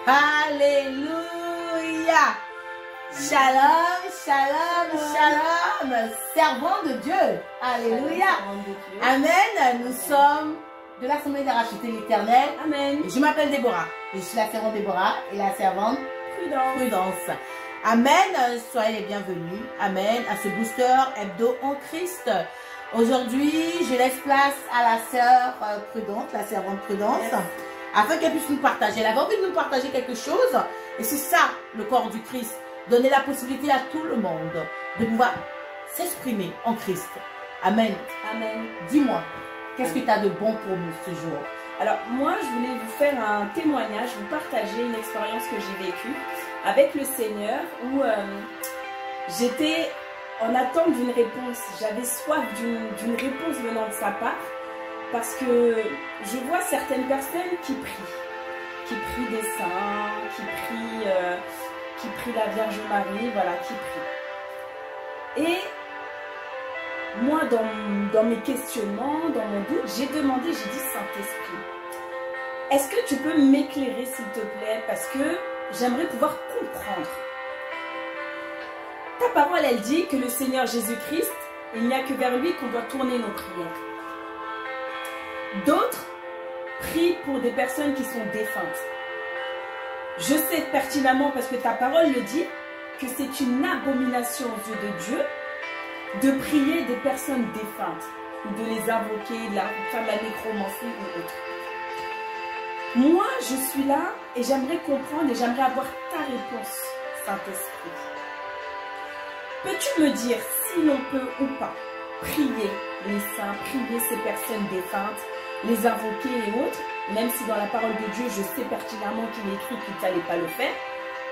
Alléluia. Shalom, shalom, shalom. Servant de Dieu. Alléluia. Amen. Nous sommes de l'Assemblée des rachetés de l'Éternel. Amen. Je m'appelle Déborah. Je suis la servante Déborah et la servante Prudence. Amen. Soyez les bienvenus. Amen. À ce booster hebdo en Christ. Aujourd'hui, je laisse place à la sœur Prudence, la servante Prudence, afin qu'elle puisse nous partager. Elle avait envie de nous partager quelque chose. Et c'est ça, le corps du Christ. Donner la possibilité à tout le monde de pouvoir s'exprimer en Christ. Amen. Amen. Dis-moi, qu'est-ce que tu as de bon pour nous ce jour? Alors, moi, je voulais vous faire un témoignage, vous partager une expérience que j'ai vécue avec le Seigneur où j'étais en attente d'une réponse. J'avais soif d'une réponse venant de sa part parce que je vois certaines personnes qui prient des saints, qui prient la Vierge Marie, voilà, qui prient. Et moi, dans mes questionnements, dans mon doute, j'ai demandé, j'ai dit, Saint-Esprit, est-ce que tu peux m'éclairer, s'il te plaît, parce que j'aimerais pouvoir comprendre. Ta parole, elle dit que le Seigneur Jésus-Christ, il n'y a que vers lui qu'on doit tourner nos prières. D'autres prient pour des personnes qui sont défuntes. Je sais pertinemment, parce que ta parole le dit, que c'est une abomination aux yeux de Dieu de prier des personnes défuntes, ou de les invoquer, de faire de la nécromancie ou autre. Moi, je suis là et j'aimerais comprendre et j'aimerais avoir ta réponse, Saint-Esprit. Peux-tu me dire si l'on peut ou pas prier les saints, prier ces personnes défuntes, les invoquer et autres, même si dans la parole de Dieu, je sais pertinemment qu'il est écrit qu'il ne fallait pas le faire,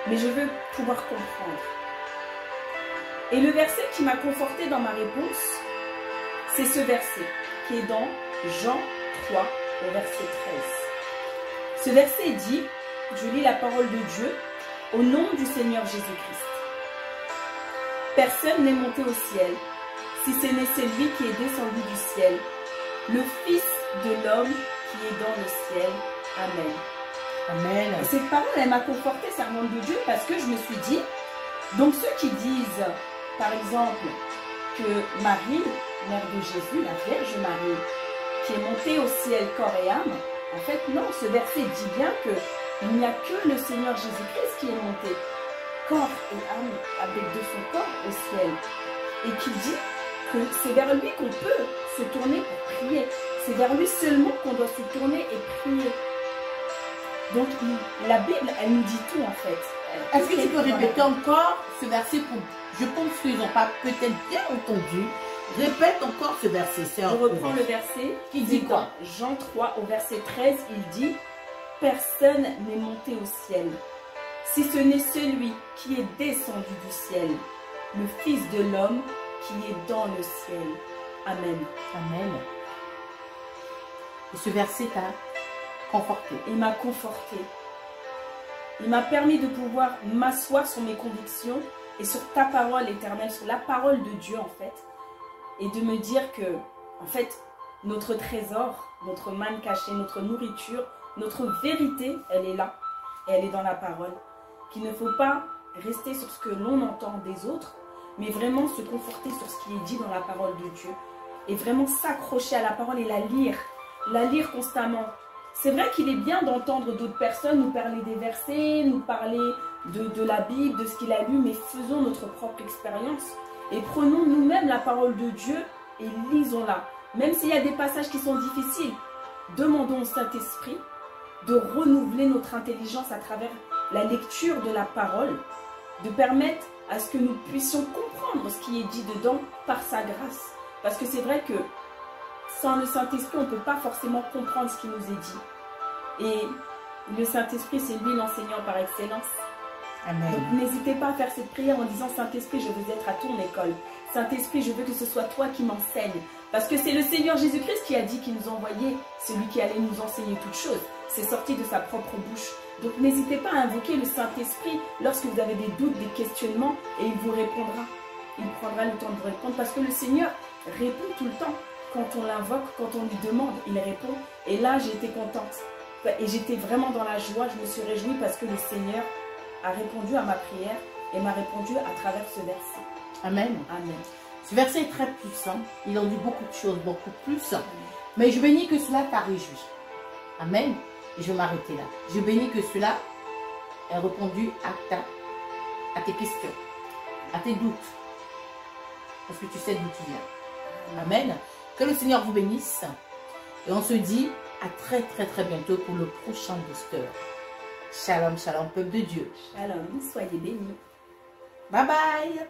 mais je veux pouvoir comprendre. Et le verset qui m'a conforté dans ma réponse, c'est ce verset qui est dans Jean 3, au verset 13. Ce verset dit, je lis la parole de Dieu, au nom du Seigneur Jésus-Christ. Personne n'est monté au ciel, si ce n'est celui qui est descendu du ciel, le Fils de l'homme qui est dans le ciel. Amen. Amen. Et cette parole, elle m'a conforté, servante de Dieu, parce que je me suis dit, donc ceux qui disent, par exemple, que Marie, mère de Jésus, la Vierge Marie, qui est montée au ciel corps et âme, en fait, non, ce verset dit bien qu'il n'y a que le Seigneur Jésus-Christ qui est monté corps et âme avec de son corps au ciel. Et qui dit que c'est vers lui qu'on peut se tourner pour prier. C'est vers lui seulement qu'on doit se tourner et prier. Donc, la Bible, elle nous dit tout en fait. Est-ce que tu peux répéter encore ce verset pour... Je pense qu'ils n'ont pas peut-être bien entendu. Répète encore ce verset. Je reprends le verset qui dit quoi? Jean 3 au verset 13, il dit « Personne n'est monté au ciel, si ce n'est celui qui est descendu du ciel, le Fils de l'homme qui est dans le ciel. Amen. » Amen. Et ce verset t'a conforté. Il m'a conforté. Il m'a permis de pouvoir m'asseoir sur mes convictions et sur ta parole éternelle, sur la parole de Dieu en fait. Et de me dire que, en fait, notre trésor, notre manne cachée, notre nourriture, notre vérité, elle est là. Et elle est dans la parole. Qu'il ne faut pas rester sur ce que l'on entend des autres, mais vraiment se conforter sur ce qui est dit dans la parole de Dieu. Et vraiment s'accrocher à la parole et la lire constamment. C'est vrai qu'il est bien d'entendre d'autres personnes nous parler des versets, nous parler de la Bible, de ce qu'il a lu, mais faisons notre propre expérience. Et prenons nous-mêmes la parole de Dieu et lisons-la. Même s'il y a des passages qui sont difficiles, demandons au Saint-Esprit de renouveler notre intelligence à travers la lecture de la parole, de permettre à ce que nous puissions comprendre ce qui est dit dedans par sa grâce. Parce que c'est vrai que sans le Saint-Esprit, on ne peut pas forcément comprendre ce qui nous est dit. Et le Saint-Esprit, c'est lui l'enseignant par excellence. Amen. Donc n'hésitez pas à faire cette prière en disant Saint-Esprit, je veux être à ton école. Saint-Esprit, je veux que ce soit toi qui m'enseigne. Parce que c'est le Seigneur Jésus-Christ qui a dit qu'il nous envoyait celui qui allait nous enseigner toutes choses. C'est sorti de sa propre bouche. Donc n'hésitez pas à invoquer le Saint-Esprit lorsque vous avez des doutes, des questionnements, et il vous répondra. Il prendra le temps de vous répondre parce que le Seigneur répond tout le temps. Quand on l'invoque, quand on lui demande, il répond. Et là, j'ai été contente. Et j'étais vraiment dans la joie, je me suis réjouie parce que le Seigneur a répondu à ma prière et m'a répondu à travers ce verset. Amen. Amen. Ce verset est très puissant. Il en dit beaucoup de choses, beaucoup plus. Mais je bénis que cela t'a réjoui. Amen. Et je vais m'arrêter là. Je bénis que cela ait répondu à tes questions, à tes doutes. Parce que tu sais d'où tu viens. Amen. Que le Seigneur vous bénisse. Et on se dit à très très bientôt pour le prochain booster. Shalom, shalom, peuple de Dieu. Shalom, soyez bénis. Bye bye.